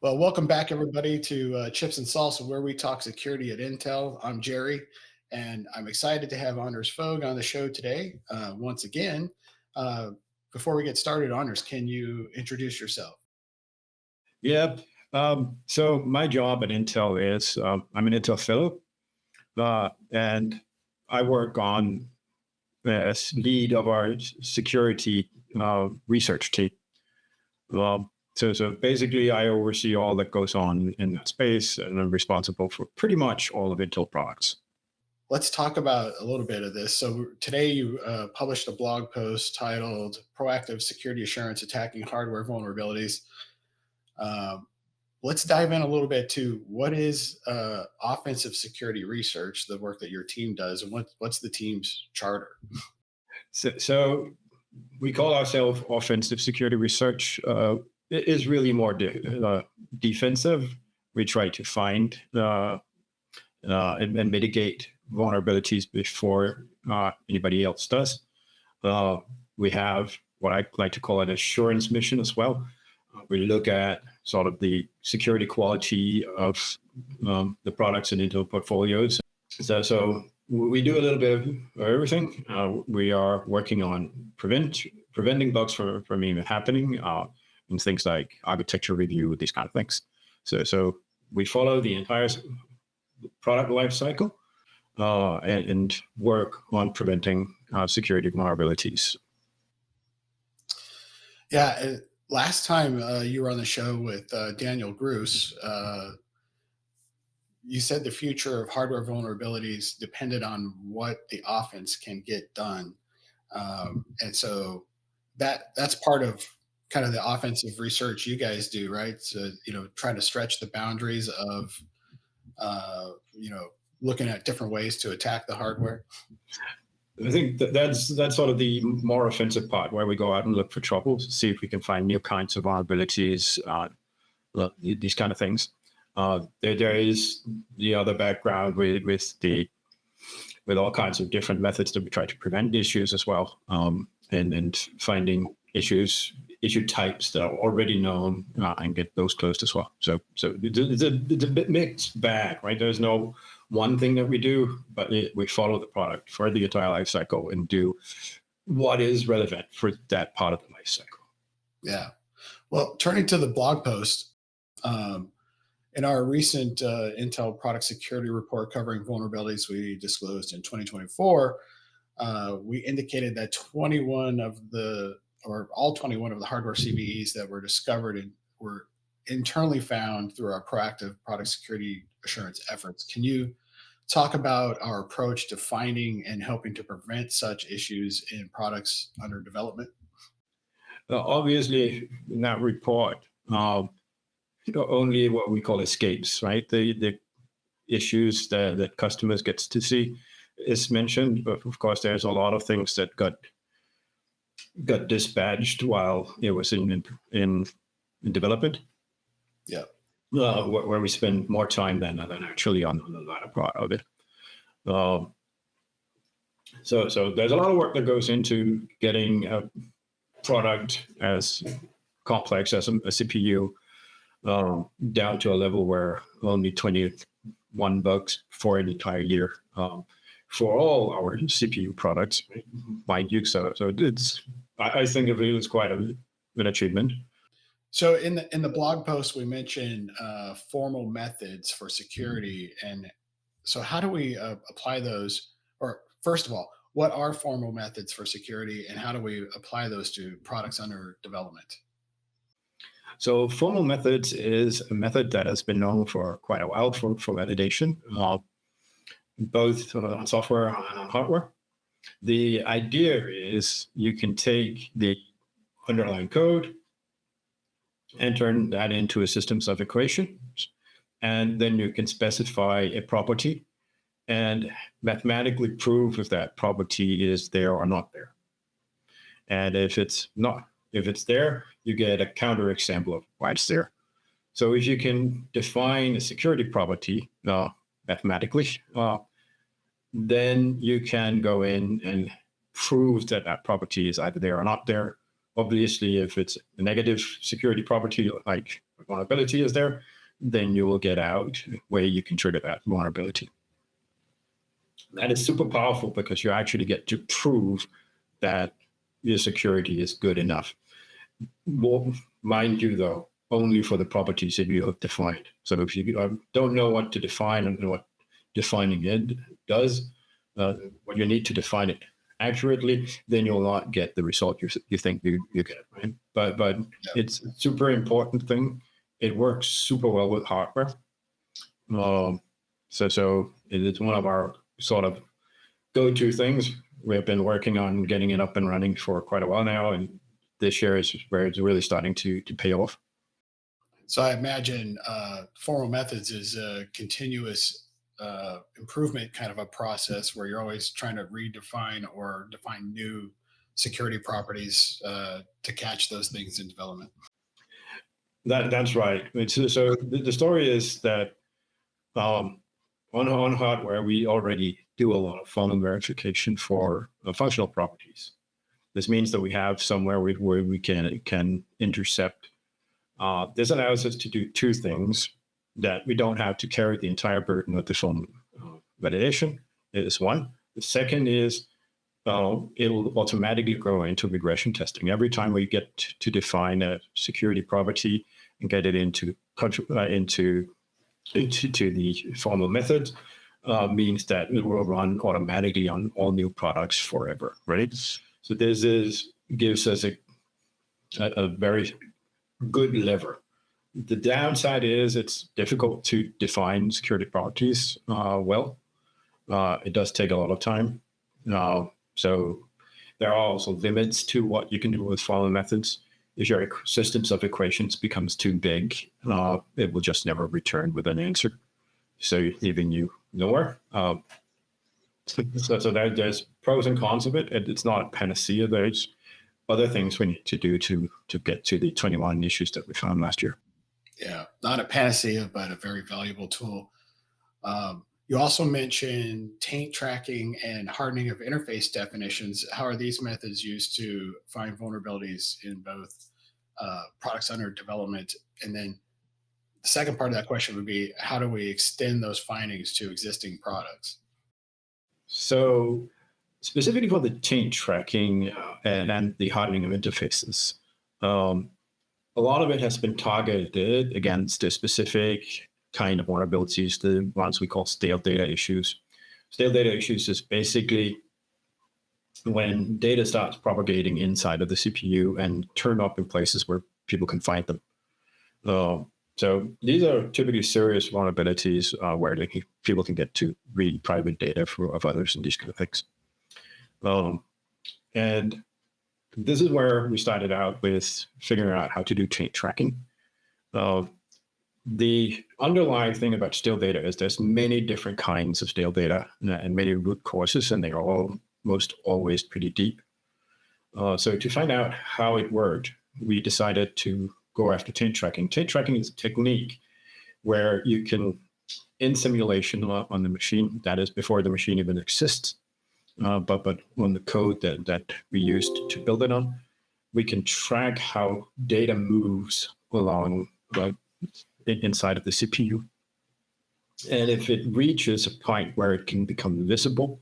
Well, welcome back, everybody, to Chips and Salsa, where we talk security at Intel. I'm Jerry, and I'm excited to have Honors Fogg on the show today once again. Uh, Before we get started, Honors, can you introduce yourself? Yep. So my job at Intel is I'm an Intel fellow, and I work on as lead of our security research team. So basically, I oversee all that goes on in that space, and I'm responsible for pretty much all of Intel products. Let's talk about a little bit of this. So, today you published a blog post titled Proactive Security Assurance Attacking Hardware Vulnerabilities. Um, let's dive in a little bit to what is offensive security research, the work that your team does, and what's the team's charter? So we call ourselves offensive security research. It is really more defensive. We try to find and mitigate vulnerabilities before anybody else does. We have what I like to call an assurance mission as well. We look at sort of the security quality of the products in Intel portfolios. So we do a little bit of everything. We are working on preventing bugs from even happening, and things like architecture review, these kind of things. So we follow the entire product life cycle and work on preventing security vulnerabilities. Yeah, last time you were on the show with Daniel Gruss, you said the future of hardware vulnerabilities depended on what the offense can get done, and so that's part of kind of the offensive research you guys do, right? So try to stretch the boundaries of looking at different ways to attack the hardware. I think that's sort of the more offensive part, where we go out and look for trouble, see if we can find new kinds of vulnerabilities, these kind of things. There is the other background with all kinds of different methods that we try to prevent issues as well, and finding issue types that are already known and get those closed as well. So it's a bit mixed bag, right? There's no one thing that we do, but we follow the product for the entire life cycle and do what is relevant for that part of the life cycle. Yeah. Well, turning to the blog post, in our recent Intel product security report covering vulnerabilities we disclosed in 2024, we indicated that all 21 of the hardware CVEs that were discovered and were internally found through our proactive product security assurance efforts. Can you talk about our approach to finding and helping to prevent such issues in products under development? Obviously, in that report, only what we call escapes, right? The issues that customers gets to see is mentioned, but of course, there's a lot of things that got dispatched while it was in development. Yeah. Where we spend more time than actually on the latter part of it. So there's a lot of work that goes into getting a product as complex as a CPU down to a level where only 21 bugs for an entire year for all our CPU products, mind you. So I think it is quite an achievement. So in the blog post, we mentioned formal methods for security, and so how do we apply those? Or first of all, what are formal methods for security, and how do we apply those to products under development? So formal methods is a method that has been known for quite a while for validation, both on software and on hardware. The idea is you can take the underlying code and turn that into a systems of equations, and then you can specify a property and mathematically prove if that property is there or not there. And if it's there, you get a counterexample of why it's there. So if you can define a security property mathematically, then you can go in and prove that that property is either there or not there. Obviously, if it's a negative security property, like vulnerability is there, then you will get out where you can trigger that vulnerability. That is super powerful because you actually get to prove that your security is good enough. Well, mind you, though, only for the properties that you have defined. So if you don't know what to define and what defining it does, when you need to define it accurately, then you'll not get the result you think you get, right? But it's a super important thing. It works super well with hardware. So it's one of our sort of go-to things. We've been working on getting it up and running for quite a while now, and this year is where it's really starting to pay off. So I imagine formal methods is a continuous improvement kind of a process where you're always trying to redefine or define new security properties to catch those things in development. That's right. So the story is that on hardware, we already do a lot of formal verification for functional properties. This means that we have somewhere where we can intercept. This allows us to do two things: that we don't have to carry the entire burden of the formal validation. Is one. The second is it'll automatically go into regression testing every time we get to define a security property and get it into the formal method. Means that it will run automatically on all new products forever, right? So this gives us a very good lever. The downside is it's difficult to define security properties well. It does take a lot of time. So there are also limits to what you can do with formal methods. If your systems of equations becomes too big, it will just never return with an answer. So leaving you nowhere. So there's pros and cons of it. It's not a panacea. There's other things we need to do to get to the 21 issues that we found last year. Yeah, not a panacea, but a very valuable tool. You also mentioned taint tracking and hardening of interface definitions. How are these methods used to find vulnerabilities in both products under development? And then the second part of that question would be, how do we extend those findings to existing products? So specifically for the taint tracking and the hardening of interfaces, a lot of it has been targeted against a specific kind of vulnerabilities, the ones we call stale data issues. Stale data issues is basically when data starts propagating inside of the CPU and turn up in places where people can find them. So these are typically serious vulnerabilities where people can get to read private data of others and these kind of things. And this is where we started out with figuring out how to do taint tracking. The underlying thing about stale data is there's many different kinds of stale data and many root causes, and they are almost always pretty deep. So to find out how it worked, we decided to go after taint tracking. Taint tracking is a technique where you can, in simulation on the machine, that is before the machine even exists, but on the code that we used to build it on, we can track how data moves along inside of the CPU. And if it reaches a point where it can become visible,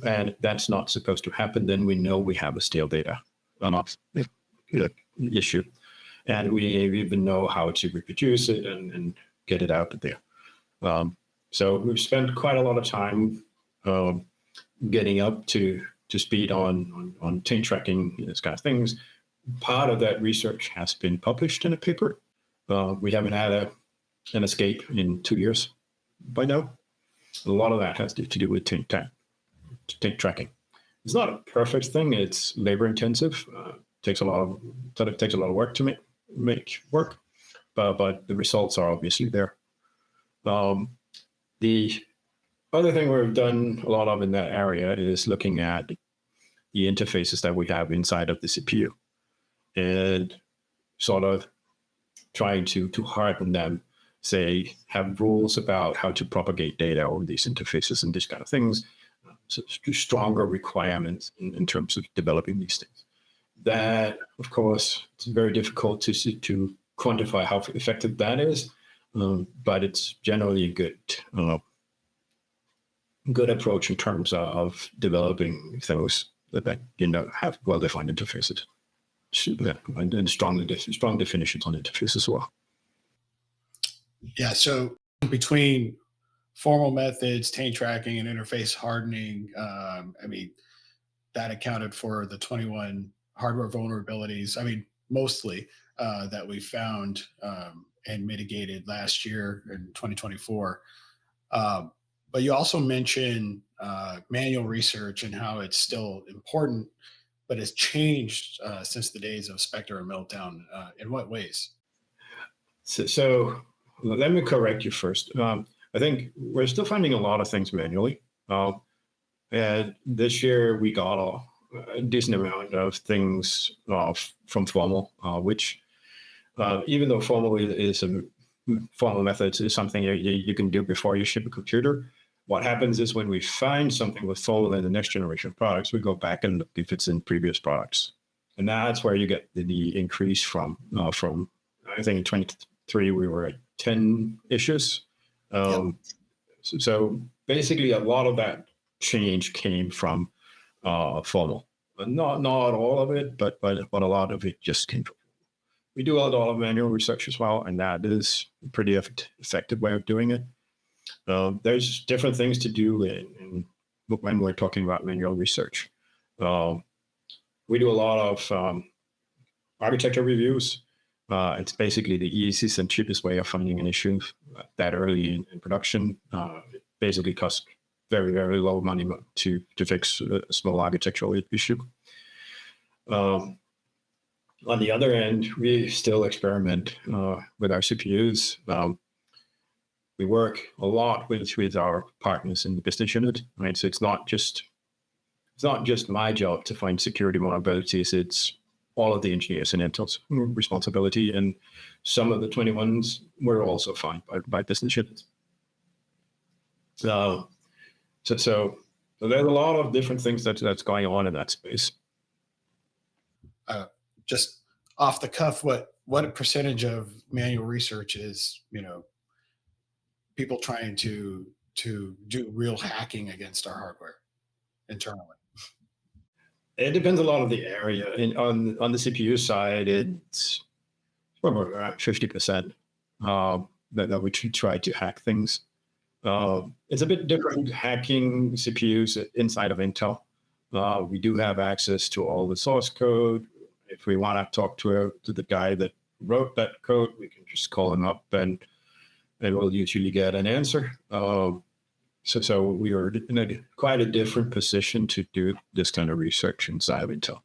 and that's not supposed to happen, then we know we have a stale data issue. And we even know how to reproduce it and get it out there. So we've spent quite a lot of time getting up to speed on taint tracking, this kind of things. Part of that research has been published in a paper. We haven't had an escape in 2 years by now. A lot of that has to do with taint tracking. It's not a perfect thing. It's labor intensive. Takes a lot of work to make work, but the results are obviously there. The other thing we've done a lot of in that area is looking at the interfaces that we have inside of the CPU and sort of trying to harden them, say, have rules about how to propagate data over these interfaces and these kind of things. So stronger requirements in terms of developing these things. That, of course, it's very difficult to quantify how effective that is, but it's generally a good approach in terms of developing those that have well-defined interfaces and strong definitions on interface as well. Yeah. So between formal methods, taint tracking, and interface hardening, I mean, that accounted for the 21 hardware vulnerabilities. I mean, mostly that we found and mitigated last year in 2024. But you also mentioned manual research and how it's still important, but has changed since the days of Spectre and Meltdown. In what ways? So let me correct you first. I think we're still finding a lot of things manually. And this year we got a decent amount of things from formal, which even though formal methods is something you can do before you ship a computer. What happens is when we find something with formal in the next generation of products, we go back and look if it's in previous products. And that's where you get the increase from I think in 23, we were at 10 issues. Yep. So basically a lot of that change came from formal. Not all of it, but a lot of it just came from. We do a lot of manual research as well, and that is a pretty effective way of doing it. There's different things to do when we're talking about manual research. We do a lot of architecture reviews. It's basically the easiest and cheapest way of finding an issue that early in production. It basically costs very, very low money to fix a small architectural issue. On the other end, we still experiment with our CPUs. We work a lot with our partners in the business unit, right? So it's not just my job to find security vulnerabilities. It's all of the engineers in Intel's responsibility, and some of the 21s were also found by business units. So there's a lot of different things that's going on in that space. Just off the cuff, what percentage of manual research is people trying to do real hacking against our hardware internally? It depends a lot on the area. On the CPU side, it's probably around 50% that we try to hack things. It's a bit different hacking CPUs inside of Intel. We do have access to all the source code. If we want to talk to the guy that wrote that code, we can just call him up and we'll usually get an answer. So we are in quite a different position to do this kind of research inside of Intel.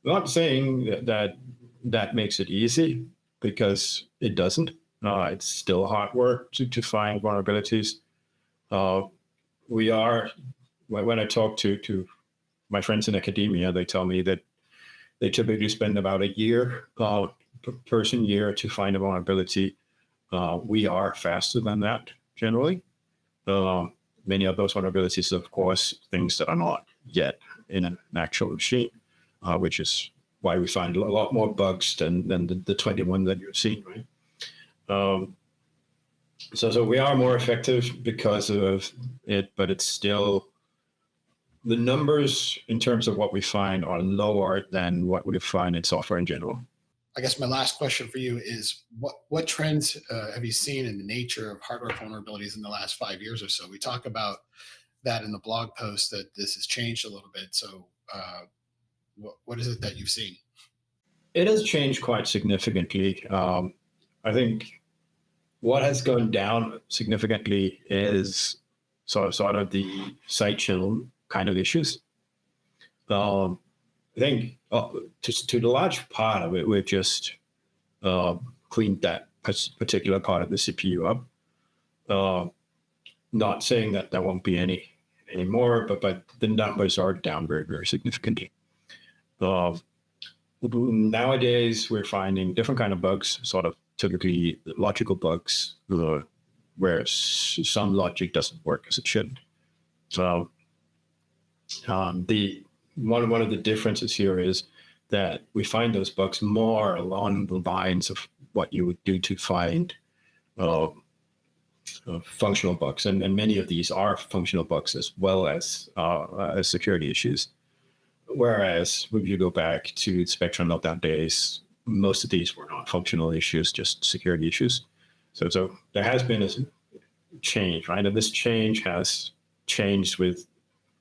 I'm not saying that makes it easy, because it doesn't. It's still hard work to find vulnerabilities. When I talk to my friends in academia, they tell me that they typically spend about a year, person year, to find a vulnerability. We are faster than that generally. Many of those vulnerabilities, of course, things that are not yet in an actual machine, which is why we find a lot more bugs than the 21 that you're seeing, right? So we are more effective because of it, but it's still, the numbers in terms of what we find are lower than what we find in software in general. I guess my last question for you is what trends have you seen in the nature of hardware vulnerabilities in the last 5 years or so? We talk about that in the blog post, that this has changed a little bit. So what is it that you've seen? It has changed quite significantly. I think what has gone down significantly is sort of the side channel kind of issues. I think to the large part of it, we've just cleaned that particular part of the CPU up. Not saying that there won't be any more, but the numbers are down very, very significantly. Nowadays, we're finding different kind of bugs, sort of typically logical bugs, where some logic doesn't work as it should. So one of the differences here is that we find those bugs more along the lines of what you would do to find uh, functional bugs, and many of these are functional bugs as well as security issues. Whereas if you go back to Spectre and Meltdown days, most of these were not functional issues, just security issues. So there has been a change, right? And this change has changed with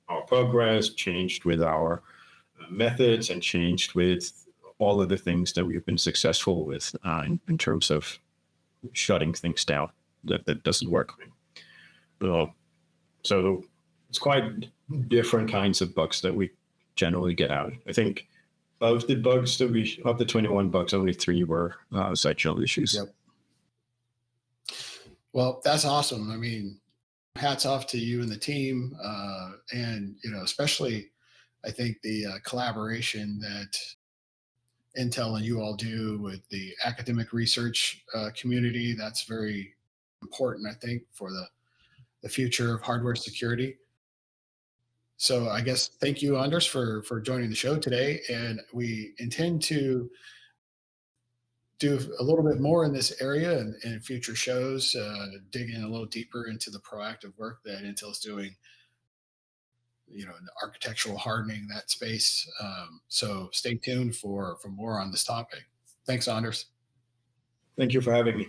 our progress, changed with our methods, and changed with all of the things that we've been successful with in terms of shutting things down that doesn't work. So it's quite different kinds of bugs that we generally get out. I think of the 21 bugs, only 3 were site channel issues. Yep. Well, that's awesome. I mean, hats off to you and the team, and especially, I think the collaboration that Intel and you all do with the academic research community. That's very important, I think, for the future of hardware security. So I guess thank you, Anders, for joining the show today, and we intend to do a little bit more in this area in future shows, dig in a little deeper into the proactive work that Intel's doing, in the architectural hardening that space. So stay tuned for more on this topic. Thanks, Anders. Thank you for having me.